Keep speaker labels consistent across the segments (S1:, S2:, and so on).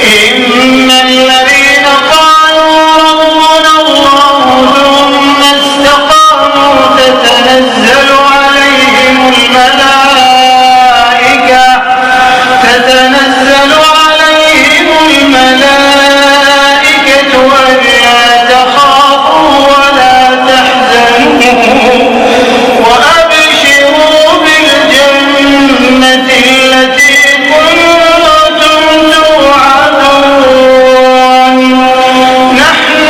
S1: إن الذين قالوا ربنا الله ثم استقاموا تتنزل عليهم الملائكة ألا تخافوا ولا تحزنوا وأبشروا بالجنة التي كنتم توعدون نحن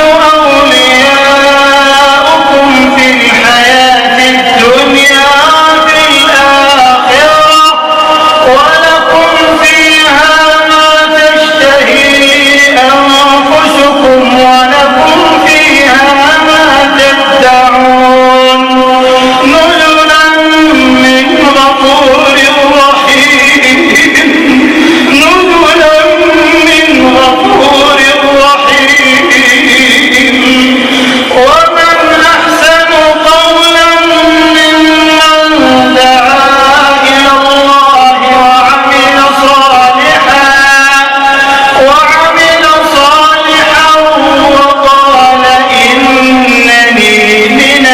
S1: أولياؤكم في الحياة الدنيا وفي الآخرة ولكم فيها ما تشتهي أنفسكم ولكم فيها ما تدعون نزلا من غفور رحيم ومن أحسن قولا ممن دعا إلى الله وعمل صالحا وقال إنني من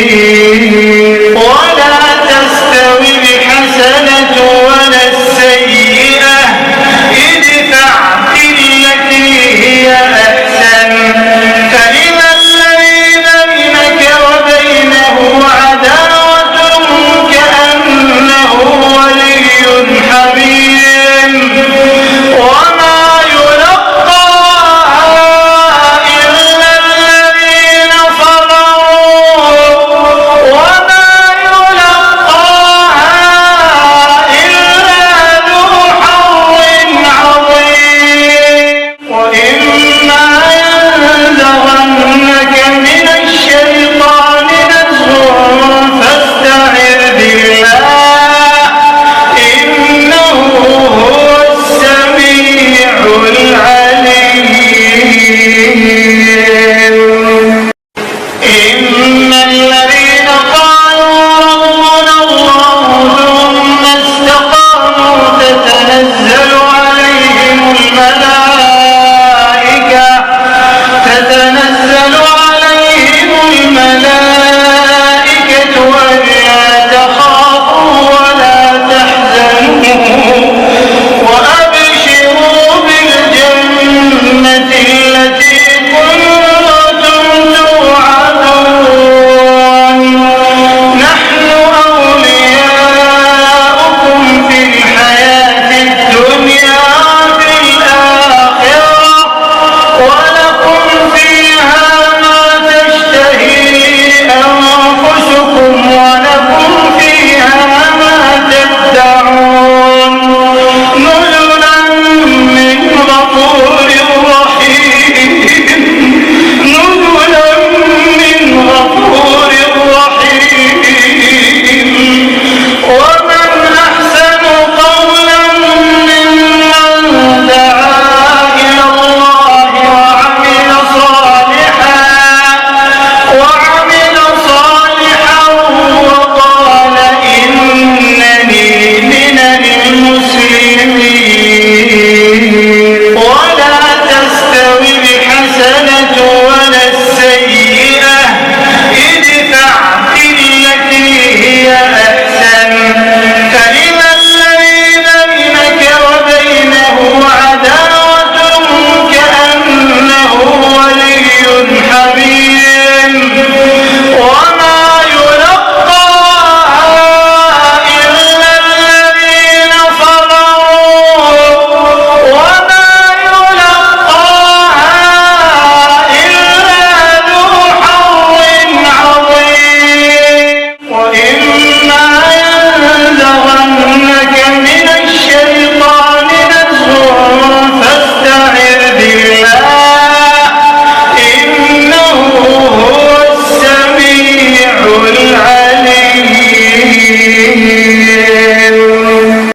S1: المسلمين ولا تستوي الحسنة ولا السيئة ادفع بالتي هي أحسن فإذا الذي بينك وبينه عداوة كأنه ولي حميم وما يلقاها إلا الذين صبروا وما يلقاها إلا ذو حظ عظيم وإما ينزغنك من الشيطان نزغ فاستعذ بالله إنه هو السميع العليم إن الذين قالوا ربنا الله ثم استقاموا تتنزل عليهم الملائكة